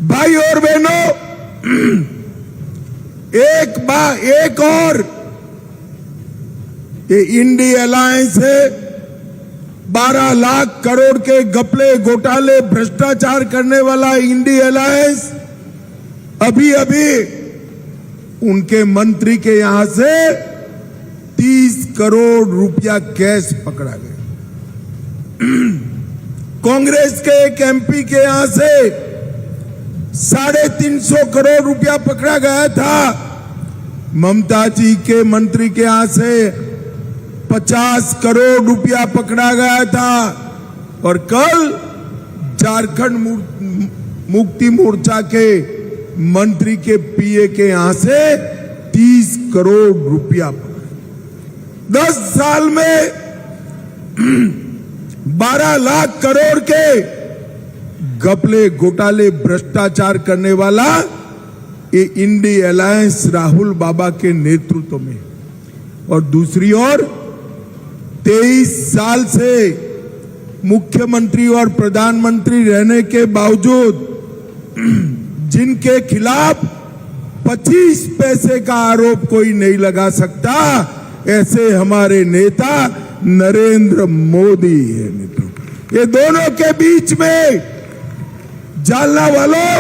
भाई और बहनों, एक और ये इंडी अलायंस है। 12 लाख करोड़ के घपले घोटाले भ्रष्टाचार करने वाला इंडी अलायंस अभी उनके मंत्री के यहां से 30 करोड़ रुपया कैश पकड़ा गया। कांग्रेस के एक एमपी के यहां से 350 करोड़ रुपया पकड़ा गया था। ममता जी के मंत्री के यहां से 50 करोड़ रुपया पकड़ा गया था। और कल झारखंड मुक्ति मोर्चा के मंत्री के पीए के यहां से 30 करोड़ रुपया पकड़ा। 10 साल में 12 लाख करोड़ के घपले घोटाले भ्रष्टाचार करने वाला ये इंडी अलायंस राहुल बाबा के नेतृत्व में। और दूसरी ओर 23 साल से मुख्यमंत्री और प्रधानमंत्री रहने के बावजूद जिनके खिलाफ 25 पैसे का आरोप कोई नहीं लगा सकता, ऐसे हमारे नेता नरेंद्र मोदी है। मित्रों, ये दोनों के बीच में जालना वालों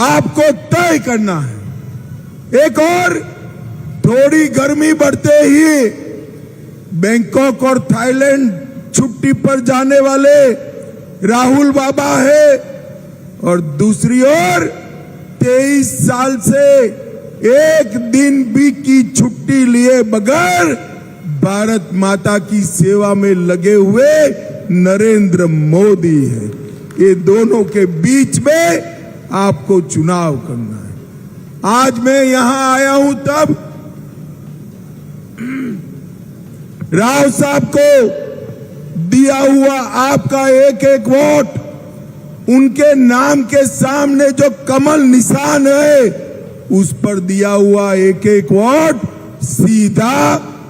आपको तय करना है। एक और थोड़ी गर्मी बढ़ते ही बैंकॉक और थाईलैंड छुट्टी पर जाने वाले राहुल बाबा है, और दूसरी ओर 23 साल से एक दिन भी की छुट्टी लिए बगैर भारत माता की सेवा में लगे हुए नरेंद्र मोदी है। ये दोनों के बीच में आपको चुनाव करना है। आज मैं यहां आया हूं तब राव साहब को दिया हुआ आपका एक एक वोट, उनके नाम के सामने जो कमल निशान है उस पर दिया हुआ एक एक वोट सीधा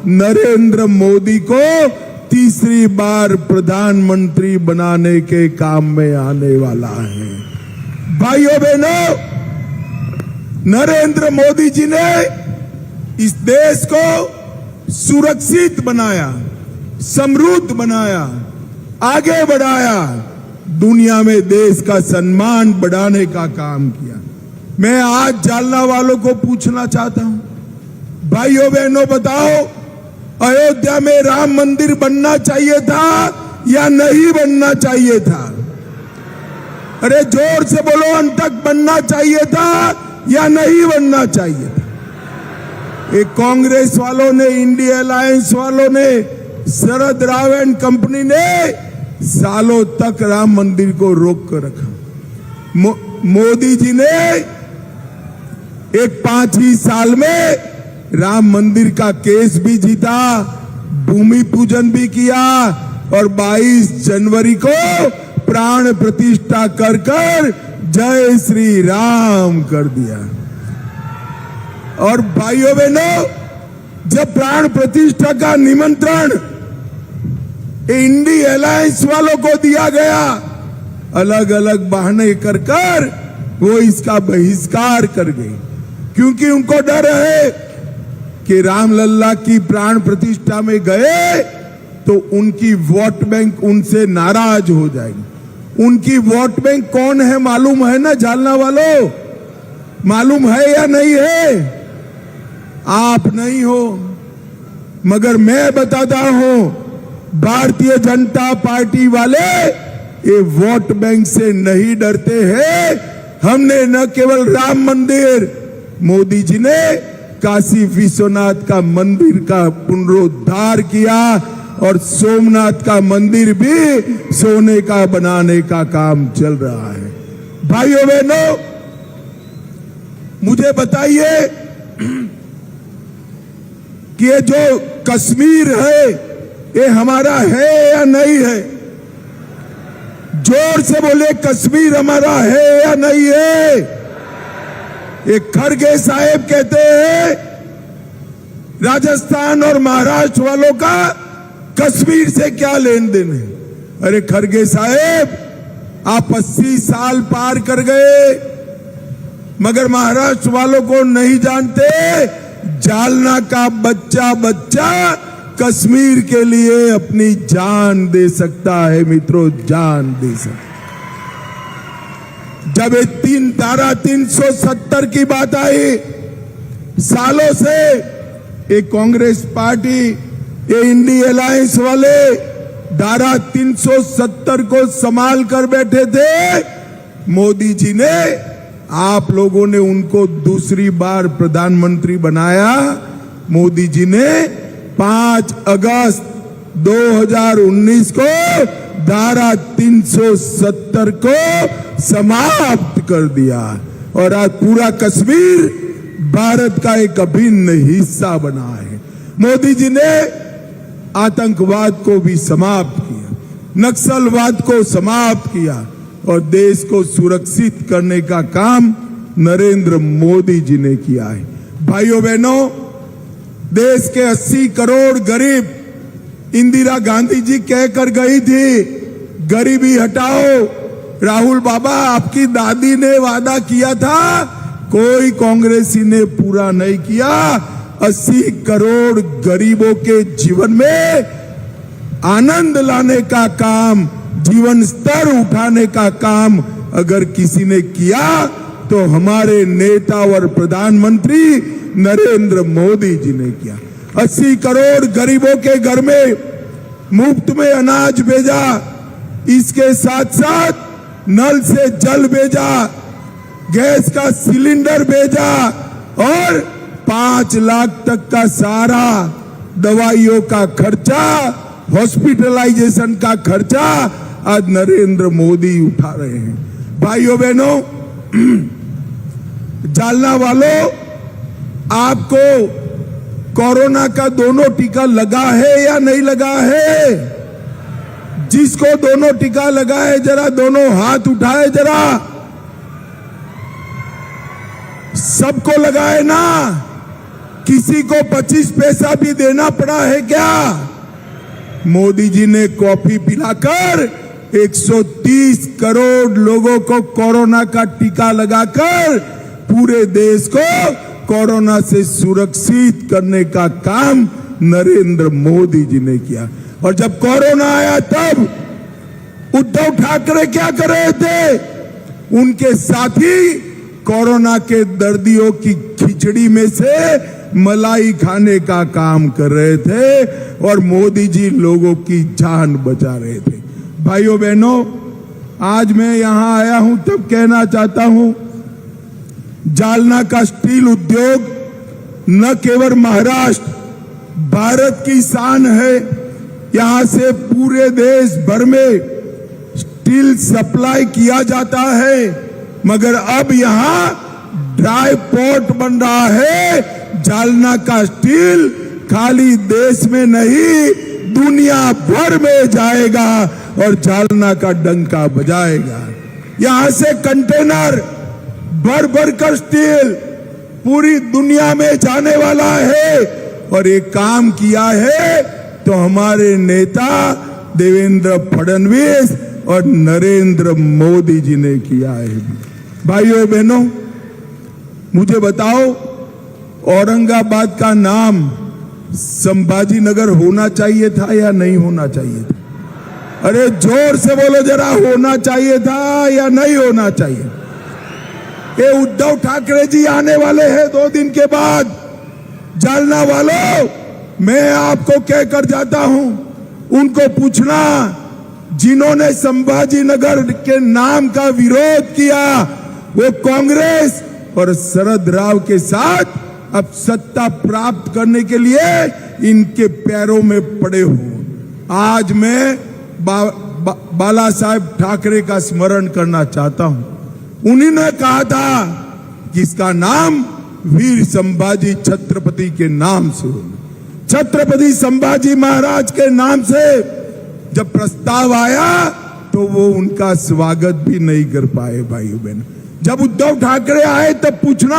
नरेंद्र मोदी को तीसरी बार प्रधानमंत्री बनाने के काम में आने वाला है। भाइयों बहनों, नरेंद्र मोदी जी ने इस देश को सुरक्षित बनाया, समृद्ध बनाया, आगे बढ़ाया, दुनिया में देश का सम्मान बढ़ाने का काम किया। मैं आज जालना वालों को पूछना चाहता हूं, भाइयों बहनों बताओ, अयोध्या में राम मंदिर बनना चाहिए था या नहीं बनना चाहिए था? अरे जोर से बोलो, अंतक बनना चाहिए था या नहीं बनना चाहिए था? एक कांग्रेस वालों ने, इंडिया अलायंस वालों ने, शरद राव एंड कंपनी ने सालों तक राम मंदिर को रोक कर रखा। मोदी जी ने एक 5 ही साल में राम मंदिर का केस भी जीता, भूमि पूजन भी किया और 22 जनवरी को प्राण प्रतिष्ठा कर जय श्री राम कर दिया। और भाइयों बहनों, जब प्राण प्रतिष्ठा का निमंत्रण इंडी अलायंस वालों को दिया गया, अलग अलग बहाने कर वो इसका बहिष्कार कर गए, क्योंकि उनको डर है कि रामलल्ला की प्राण प्रतिष्ठा में गए तो उनकी वोट बैंक उनसे नाराज हो जाएगी। उनकी वोट बैंक कौन है मालूम है ना जालना वालों? मालूम है या नहीं है? आप नहीं हो, मगर मैं बताता हूं, भारतीय जनता पार्टी वाले ये वोट बैंक से नहीं डरते हैं। हमने न केवल राम मंदिर, मोदी जी ने काशी विश्वनाथ का मंदिर का पुनरुद्धार किया और सोमनाथ का मंदिर भी सोने का बनाने का काम चल रहा है। भाइयों बहनों, मुझे बताइए कि ये जो कश्मीर है ये हमारा है या नहीं है? जोर से बोले, कश्मीर हमारा है या नहीं है? एक खड़गे साहब कहते हैं राजस्थान और महाराष्ट्र वालों का कश्मीर से क्या लेन देन है? अरे खड़गे साहब, आप 80 साल पार कर गए, मगर महाराष्ट्र वालों को नहीं जानते, जालना का बच्चा बच्चा कश्मीर के लिए अपनी जान दे सकता है मित्रों, जान दे सकता। जब ये धारा 370 की बात आई, सालों से ये कांग्रेस पार्टी, ये इंडी अलायंस वाले धारा 370 को संभाल कर बैठे थे। मोदी जी ने, आप लोगों ने उनको दूसरी बार प्रधानमंत्री बनाया। मोदी जी ने 5 अगस्त 2019 को धारा 370 को समाप्त कर दिया और आज पूरा कश्मीर भारत का एक अभिन्न हिस्सा बना है। मोदी जी ने आतंकवाद को भी समाप्त किया, नक्सलवाद को समाप्त किया और देश को सुरक्षित करने का काम नरेंद्र मोदी जी ने किया है। भाइयों बहनों, देश के 80 करोड़ गरीब, इंदिरा गांधी जी कहकर गई थी, गरीबी हटाओ। राहुल बाबा, आपकी दादी ने वादा किया था, कोई कांग्रेसी ने पूरा नहीं किया। 80 करोड़ गरीबों के जीवन में आनंद लाने का काम, जीवन स्तर उठाने का काम अगर किसी ने किया तो हमारे नेता और प्रधानमंत्री नरेंद्र मोदी जी ने किया। 80 करोड़ गरीबों के घर में मुफ्त में अनाज भेजा, इसके साथ साथ नल से जल भेजा, गैस का सिलेंडर भेजा और 5 लाख तक का सारा दवाइयों का खर्चा, हॉस्पिटलाइजेशन का खर्चा आज नरेंद्र मोदी उठा रहे हैं। भाइयों बहनों, जालना वालों, आपको कोरोना का दोनों टीका लगा है या नहीं लगा है? जिसको दोनों टीका लगा है जरा दोनों हाथ उठाए जरा। सबको लगा है ना? किसी को 25 पैसा भी देना पड़ा है क्या? मोदी जी ने कॉफी पिलाकर 130 करोड़ लोगों को कोरोना का टीका लगाकर पूरे देश को कोरोना से सुरक्षित करने का काम नरेंद्र मोदी जी ने किया। और जब कोरोना आया तब उद्धव ठाकरे क्या कर रहे थे? उनके साथी कोरोना के दर्दियों की खिचड़ी में से मलाई खाने का काम कर रहे थे और मोदी जी लोगों की जान बचा रहे थे। भाइयों बहनों, आज मैं यहां आया हूं तब कहना चाहता हूं, जालना का स्टील उद्योग न केवल महाराष्ट्र, भारत की शान है। यहां से पूरे देश भर में स्टील सप्लाई किया जाता है, मगर अब यहां ड्राई पोर्ट बन रहा है। जालना का स्टील खाली देश में नहीं, दुनिया भर में जाएगा और जालना का डंका बजाएगा। यहां से कंटेनर भर भर कर स्टील पूरी दुनिया में जाने वाला है और ये काम किया है तो हमारे नेता देवेंद्र फडणवीस और नरेंद्र मोदी जी ने किया है। भाइयों बहनों, मुझे बताओ, औरंगाबाद का नाम संभाजी नगर होना चाहिए था या नहीं होना चाहिए था? अरे जोर से बोलो जरा, होना चाहिए था या नहीं होना चाहिए? ये उद्धव ठाकरे जी आने वाले हैं 2 दिन के बाद। जालना वालों, मैं आपको कहकर जाता हूं, उनको पूछना, जिन्होंने संभाजी नगर के नाम का विरोध किया वो कांग्रेस और शरद राव के साथ अब सत्ता प्राप्त करने के लिए इनके पैरों में पड़े हो। आज मैं बाला साहेब ठाकरे का स्मरण करना चाहता हूं। उन्हीं ने कहा था कि इसका नाम वीर संभाजी छत्रपति के नाम से हो। छत्रपति संभाजी महाराज के नाम से जब प्रस्ताव आया तो वो उनका स्वागत भी नहीं कर पाए। भाइयों बहन, जब उद्धव ठाकरे आए तब पूछना,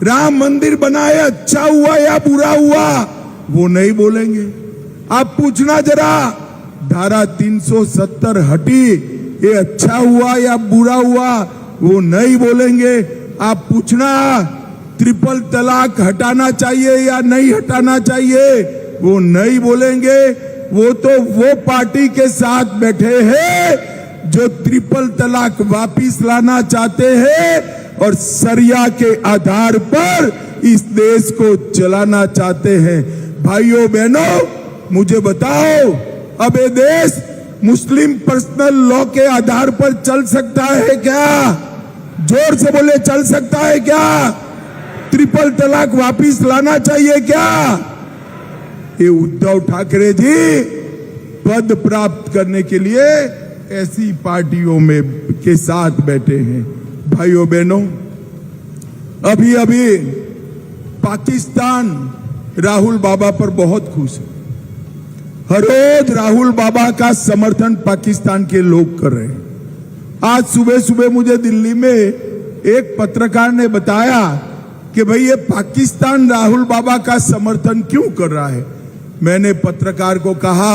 राम मंदिर बनाए अच्छा हुआ या बुरा हुआ? वो नहीं बोलेंगे। आप पूछना जरा, धारा 370 हटी ये अच्छा हुआ या बुरा हुआ वो नहीं बोलेंगे। आप पूछना ट्रिपल तलाक हटाना चाहिए या नहीं हटाना चाहिए, वो नहीं बोलेंगे। वो तो वो पार्टी के साथ बैठे हैं जो ट्रिपल तलाक वापिस लाना चाहते हैं और सरिया के आधार पर इस देश को चलाना चाहते हैं। भाइयों बहनों, मुझे बताओ, अब ये देश मुस्लिम पर्सनल लॉ के आधार पर चल सकता है क्या? जोर से बोले, चल सकता है क्या? ट्रिपल तलाक वापिस लाना चाहिए क्या? ये उद्धव ठाकरे जी पद प्राप्त करने के लिए ऐसी पार्टियों में के साथ बैठे हैं। भाइयों बहनों, अभी अभी पाकिस्तान राहुल बाबा पर बहुत खुश है। हर रोज राहुल बाबा का समर्थन पाकिस्तान के लोग कर रहे हैं। आज सुबह सुबह मुझे दिल्ली में एक पत्रकार ने बताया कि भाई ये पाकिस्तान राहुल बाबा का समर्थन क्यों कर रहा है। मैंने पत्रकार को कहा,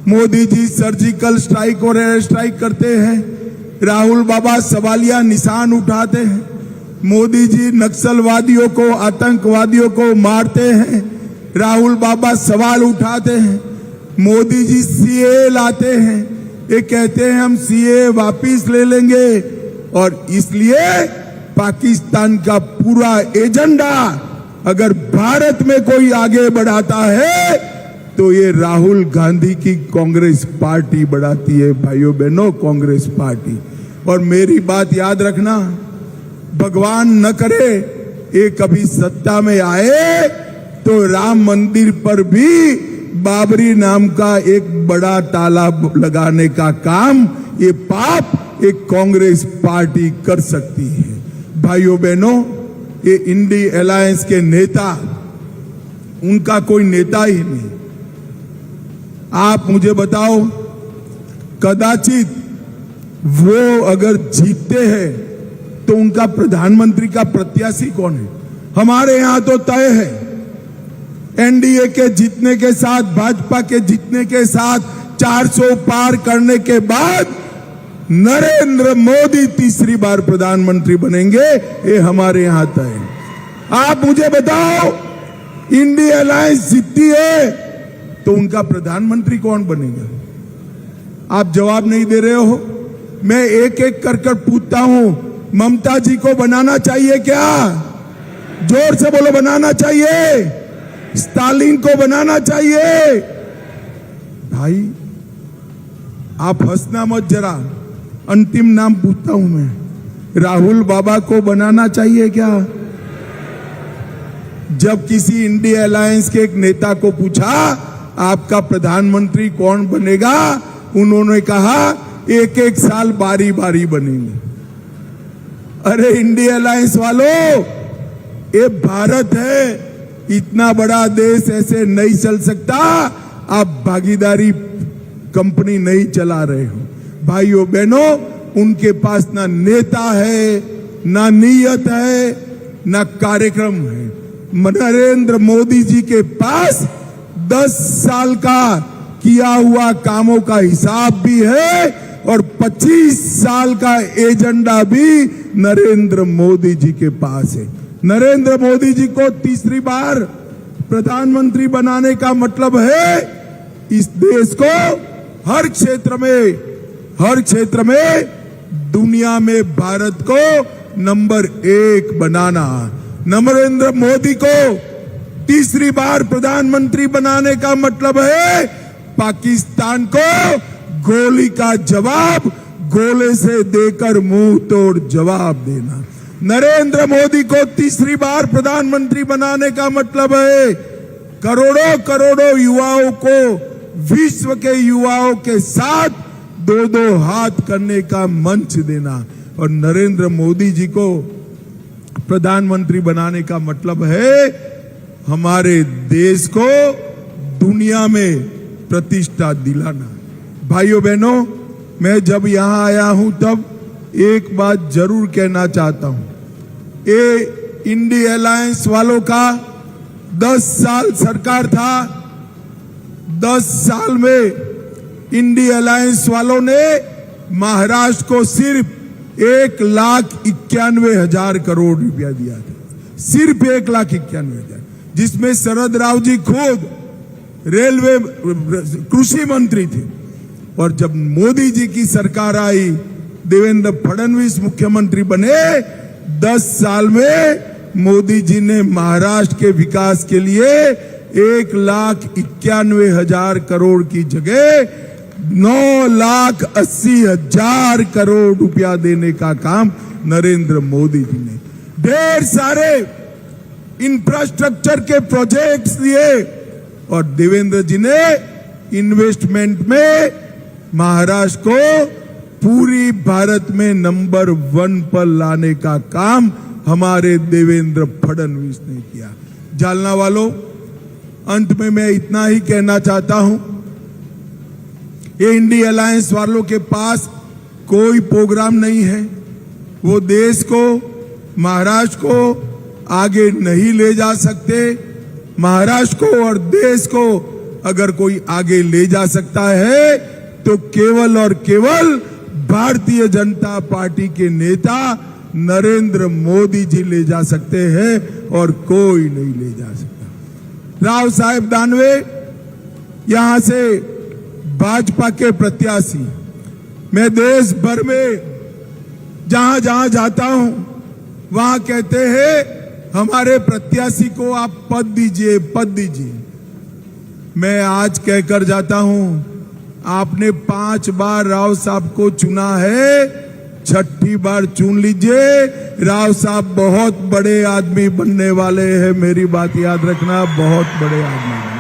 मोदी जी सर्जिकल स्ट्राइक और एयर स्ट्राइक करते हैं, राहुल बाबा सवालिया निशान उठाते हैं, मोदी जी नक्सलवादियों को, आतंकवादियों को मारते हैं, राहुल बाबा सवाल उठाते हैं, मोदी जी सीए लाते हैं, ये कहते हैं हम सीए वापिस ले लेंगे। और इसलिए पाकिस्तान का पूरा एजेंडा अगर भारत में कोई आगे बढ़ाता है तो ये राहुल गांधी की कांग्रेस पार्टी बढ़ाती है। भाइयों बहनों, कांग्रेस पार्टी। और मेरी बात याद रखना, भगवान न करे ये कभी सत्ता में आए तो राम मंदिर पर भी बाबरी नाम का एक बड़ा ताला लगाने का काम, ये पाप एक कांग्रेस पार्टी कर सकती है। भाइयों बहनों, ये इंडी अलायंस के नेता, उनका कोई नेता ही नहीं। आप मुझे बताओ, कदाचित वो अगर जीतते हैं तो उनका प्रधानमंत्री का प्रत्याशी कौन है? हमारे यहां तो तय है, एनडीए के जीतने के साथ, भाजपा के जीतने के साथ 400 पार करने के बाद नरेंद्र मोदी तीसरी बार प्रधानमंत्री बनेंगे, ये हमारे यहां तय है। आप मुझे बताओ, इंडिया अलायंस जीतती है तो उनका प्रधानमंत्री कौन बनेगा? आप जवाब नहीं दे रहे हो। मैं एक एक कर कर पूछता हूं, ममता जी को बनाना चाहिए क्या? जोर से बोलो, बनाना चाहिए? स्टालिन को बनाना चाहिए? भाई आप हंसना मत जरा, अंतिम नाम पूछता हूं मैं, राहुल बाबा को बनाना चाहिए क्या? जब किसी इंडिया अलायंस के एक नेता को पूछा आपका प्रधानमंत्री कौन बनेगा, उन्होंने कहा एक एक साल बारी बारी बनेंगे। अरे इंडिया अलायंस वालों, ये भारत है, इतना बड़ा देश ऐसे नहीं चल सकता। आप भागीदारी कंपनी नहीं चला रहे हो। भाइयों बहनों, उनके पास ना नेता है, ना नीयत है, ना कार्यक्रम है। नरेंद्र मोदी जी के पास 10 साल का किया हुआ कामों का हिसाब भी है और 25 साल का एजेंडा भी नरेंद्र मोदी जी के पास है। नरेंद्र मोदी जी को तीसरी बार प्रधानमंत्री बनाने का मतलब है इस देश को हर क्षेत्र में दुनिया में भारत को नंबर 1 बनाना। नरेंद्र मोदी को तीसरी बार प्रधानमंत्री बनाने का मतलब है पाकिस्तान को गोली का जवाब गोले से देकर मुंह तोड़ जवाब देना। नरेंद्र मोदी को तीसरी बार प्रधानमंत्री बनाने का मतलब है करोड़ों करोड़ों युवाओं को, विश्व के युवाओं के साथ 2-2 हाथ करने का मंच देना। और नरेंद्र मोदी जी को प्रधानमंत्री बनाने का मतलब है हमारे देश को दुनिया में प्रतिष्ठा दिलाना। भाइयों बहनों, मैं जब यहां आया हूं तब एक बात जरूर कहना चाहता हूं, ये इंडिया अलायंस वालों का 10 साल सरकार था। 10 साल में इंडिया अलायंस वालों ने महाराष्ट्र को सिर्फ 1,91,000 करोड़ रुपया दिया था, सिर्फ 1,91,000, जिसमें शरद राव जी खुद रेलवे कृषि मंत्री थे। और जब मोदी जी की सरकार आई, देवेंद्र फडणवीस मुख्यमंत्री बने, 10 साल में मोदी जी ने महाराष्ट्र के विकास के लिए 1,91,000 करोड़ की जगह 9,80,000 करोड़ रुपया देने का काम नरेंद्र मोदी जी ने, ढेर सारे इंफ्रास्ट्रक्चर के प्रोजेक्ट्स दिए। और देवेंद्र जी ने इन्वेस्टमेंट में महाराष्ट्र को पूरी भारत में नंबर 1 पर लाने का काम हमारे देवेंद्र फडणवीस ने किया। जालना वालों, अंत में मैं इतना ही कहना चाहता हूं, ये इंडी अलायंस वालों के पास कोई प्रोग्राम नहीं है। वो देश को, महाराष्ट्र को आगे नहीं ले जा सकते। महाराष्ट्र को और देश को अगर कोई आगे ले जा सकता है तो केवल और केवल भारतीय जनता पार्टी के नेता नरेंद्र मोदी जी ले जा सकते हैं और कोई नहीं ले जा सकता। राव साहेब दानवे यहां से भाजपा के प्रत्याशी, मैं देश भर में जहां जहां जाता हूं वहां कहते हैं हमारे प्रत्याशी को आप पद दीजिए, पद दीजिए। मैं आज कहकर जाता हूं, आपने 5 बार राव साहब को चुना है, 6ठी बार चुन लीजिए। राव साहब बहुत बड़े आदमी बनने वाले हैं, मेरी बात याद रखना, बहुत बड़े आदमी।